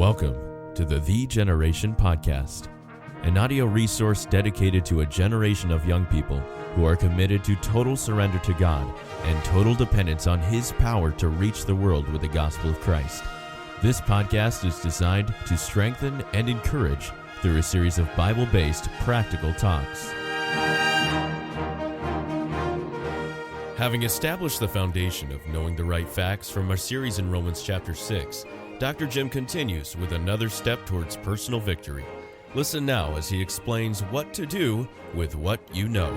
Welcome to the Generation Podcast, an audio resource dedicated to a generation of young people who are committed to total surrender to God and total dependence on His power to reach the world with the gospel of Christ. This podcast is designed to strengthen and encourage through a series of Bible-based practical talks. Having established the foundation of knowing the right facts from our series in Romans chapter 6, Dr. Jim continues with another step towards personal victory. Listen now as he explains what to do with what you know.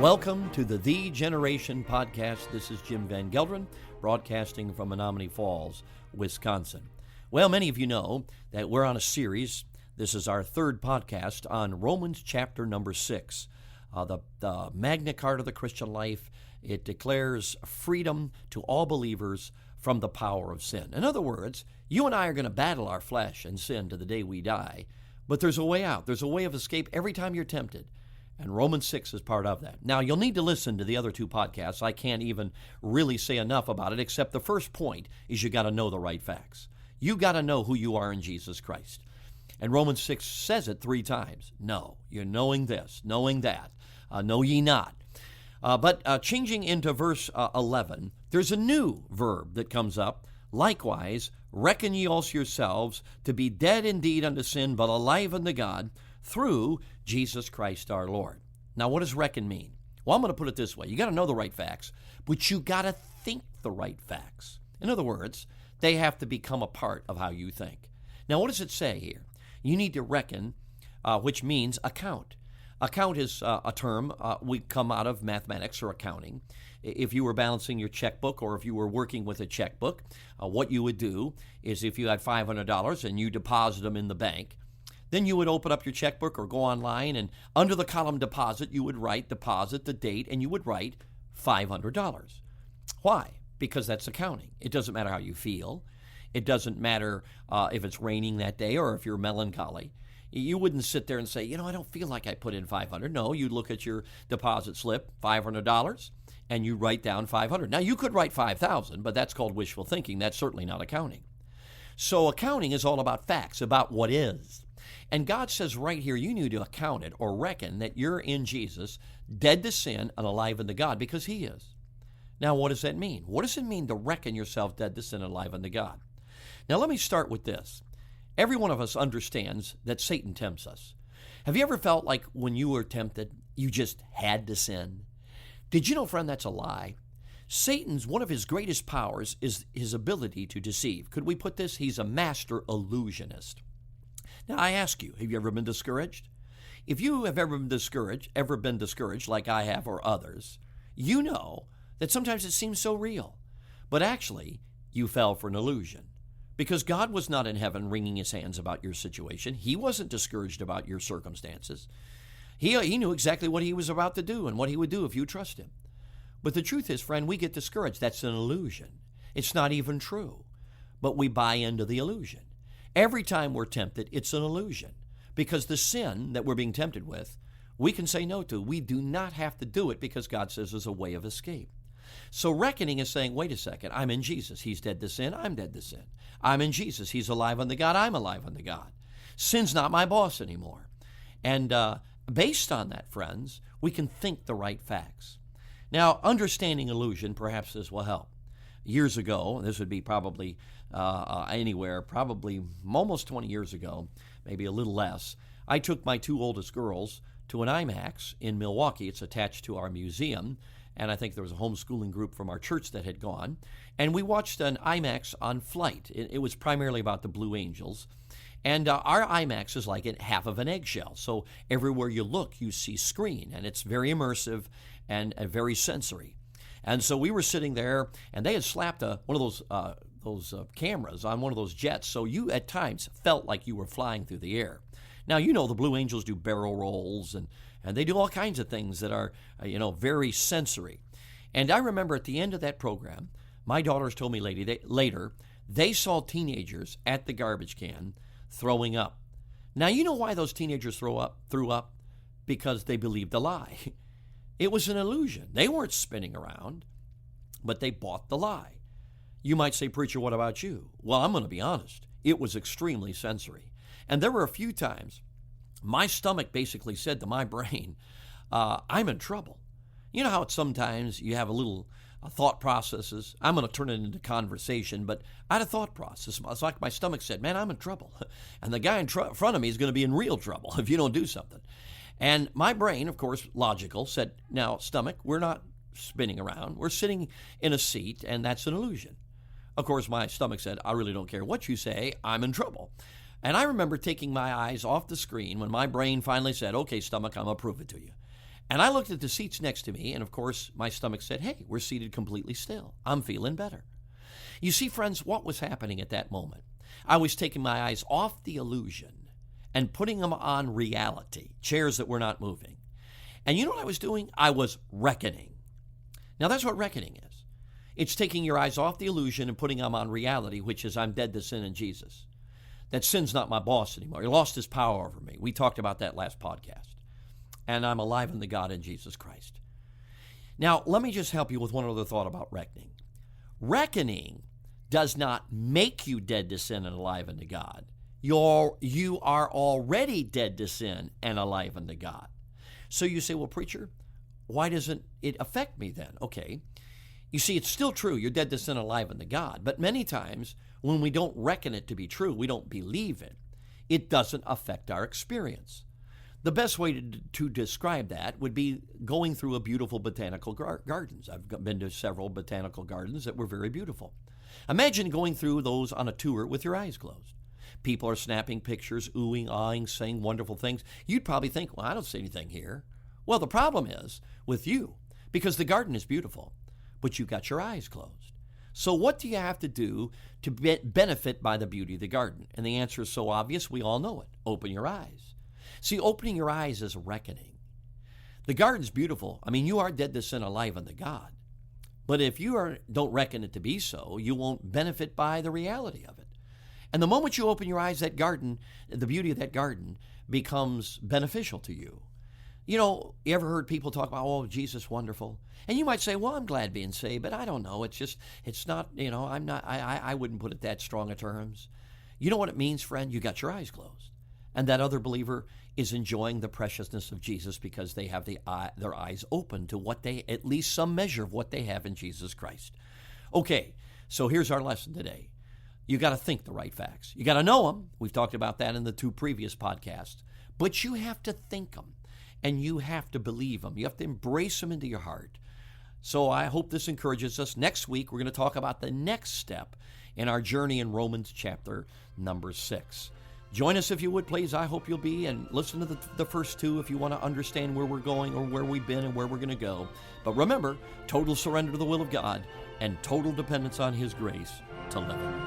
Welcome to the Generation Podcast. This is Jim Van Gelderen, broadcasting from Menomonee Falls, Wisconsin. Well, many of you know that we're on a series. This is our third podcast on Romans chapter number 6, the Magna Carta of the Christian life. It declares freedom to all believers from the power of sin. In other words, you and I are going to battle our flesh and sin to the day we die, but there's a way out. There's a way of escape every time you're tempted, and Romans 6 is part of that. Now, you'll need to listen to the other two podcasts. I can't even really say enough about it, except the first point is you got to know the right facts. You got to know who you are in Jesus Christ. And Romans 6 says it 3 times. No, you're knowing this, knowing that. Know ye not. But changing into verse 11, there's a new verb that comes up. Likewise, reckon ye also yourselves to be dead indeed unto sin, but alive unto God through Jesus Christ our Lord. Now, what does reckon mean? Well, I'm going to put it this way. You got to know the right facts, but you got to think the right facts. In other words, they have to become a part of how you think. Now, what does it say here? You need to reckon, which means account. Account is a term we come out of mathematics or accounting. If you were balancing your checkbook or if you were working with a checkbook, what you would do is if you had $500 and you deposit them in the bank, then you would open up your checkbook or go online, and under the column deposit, you would write deposit, the date, and you would write $500. Why? Because that's accounting. It doesn't matter how you feel. It doesn't matter if it's raining that day or if you're melancholy. You wouldn't sit there and say, I don't feel like I put in $500. No, you look at your deposit slip, $500, and you write down $500. Now, you could write $5,000, but that's called wishful thinking. That's certainly not accounting. So accounting is all about facts, about what is. And God says right here, you need to account it or reckon that you're in Jesus, dead to sin and alive unto God, because He is. Now, what does that mean? What does it mean to reckon yourself dead to sin and alive unto God? Now, let me start with this. Every one of us understands that Satan tempts us. Have you ever felt like when you were tempted, you just had to sin? Did you know, friend, that's a lie? Satan's, one of his greatest powers is his ability to deceive. Could we put this? He's a master illusionist. Now, I ask you, have you ever been discouraged? If you have ever been discouraged like I have or others, you know that sometimes it seems so real. But actually, you fell for an illusion. Because God was not in heaven wringing His hands about your situation. He wasn't discouraged about your circumstances. He knew exactly what He was about to do and what He would do if you trust Him. But the truth is, friend, we get discouraged. That's an illusion. It's not even true. But we buy into the illusion. Every time we're tempted, it's an illusion. Because the sin that we're being tempted with, we can say no to. We do not have to do it because God says there's a way of escape. So reckoning is saying, wait a second, I'm in Jesus. He's dead to sin. I'm dead to sin. I'm in Jesus. He's alive unto God. I'm alive unto God. Sin's not my boss anymore. And based on that, friends, we can think the right facts. Now, understanding illusion, perhaps this will help. Years ago, this would be probably probably almost 20 years ago, maybe a little less, I took my 2 oldest girls to an IMAX in Milwaukee. It's attached to our museum. And I think there was a homeschooling group from our church that had gone. And we watched an IMAX on Flight. It was primarily about the Blue Angels. And our IMAX is like half of an eggshell. So everywhere you look, you see screen. And it's very immersive and very sensory. And so we were sitting there, and they had slapped one of those cameras on one of those jets. So you, at times, felt like you were flying through the air. Now, the Blue Angels do barrel rolls, and they do all kinds of things that are, very sensory. And I remember at the end of that program, my daughters told me later, they saw teenagers at the garbage can throwing up. Now, you know why those teenagers threw up? Because they believed a lie. It was an illusion. They weren't spinning around, but they bought the lie. You might say, preacher, what about you? Well, I'm going to be honest. It was extremely sensory. And there were a few times my stomach basically said to my brain, I'm in trouble. You know how sometimes you have a little thought processes. I'm going to turn it into conversation, but I had a thought process. It's like my stomach said, man, I'm in trouble. And the guy in front of me is going to be in real trouble if you don't do something. And my brain, of course, logical, said, now, stomach, we're not spinning around. We're sitting in a seat, and that's an illusion. Of course, my stomach said, I really don't care what you say. I'm in trouble. And I remember taking my eyes off the screen when my brain finally said, okay, stomach, I'm going to prove it to you. And I looked at the seats next to me, and of course, my stomach said, hey, we're seated completely still. I'm feeling better. You see, friends, what was happening at that moment? I was taking my eyes off the illusion and putting them on reality, chairs that were not moving. And you know what I was doing? I was reckoning. Now, that's what reckoning is. It's taking your eyes off the illusion and putting them on reality, which is I'm dead to sin in Jesus. That sin's not my boss anymore. He lost his power over me. We talked about that last podcast. And I'm alive in the God in Jesus Christ. Now, let me just help you with one other thought about reckoning. Reckoning does not make you dead to sin and alive unto God. You are already dead to sin and alive unto God. So you say, well, preacher, why doesn't it affect me then? Okay. You see, it's still true. You're dead to sin and alive unto God. But many times when we don't reckon it to be true, we don't believe it, it doesn't affect our experience. The best way to describe that would be going through a beautiful botanical gardens. I've been to several botanical gardens that were very beautiful. Imagine going through those on a tour with your eyes closed. People are snapping pictures, oohing, awing, saying wonderful things. You'd probably think, well, I don't see anything here. Well, the problem is with you, because the garden is beautiful, but you got your eyes closed. So what do you have to do to benefit by the beauty of the garden? And the answer is so obvious, we all know it. Open your eyes. See, opening your eyes is reckoning. The garden's beautiful. I mean, you are dead to sin, alive unto God. But if you don't reckon it to be so, you won't benefit by the reality of it. And the moment you open your eyes, that garden, the beauty of that garden becomes beneficial to you. You know, you ever heard people talk about, oh, Jesus, wonderful. And you might say, well, I'm glad being saved, but I don't know. It's not, I wouldn't put it that strong of terms. You know what it means, friend? You got your eyes closed. And that other believer is enjoying the preciousness of Jesus because they have their eyes open to at least some measure of what they have in Jesus Christ. Okay, so here's our lesson today. You got to think the right facts. You got to know them. We've talked about that in the 2 previous podcasts. But you have to think them, and you have to believe them. You have to embrace them into your heart. So I hope this encourages us. Next week, we're going to talk about the next step in our journey in Romans chapter number 6. Join us if you would, please. I hope you'll be, and listen to the first 2 if you want to understand where we're going or where we've been and where we're going to go. But remember, total surrender to the will of God and total dependence on His grace to live in.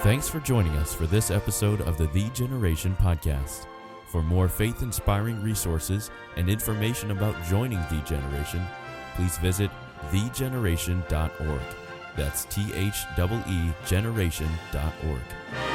Thanks for joining us for this episode of the Generation Podcast. For more faith-inspiring resources and information about joining The Generation, please visit thegeneration.org. That's THEE generation.org.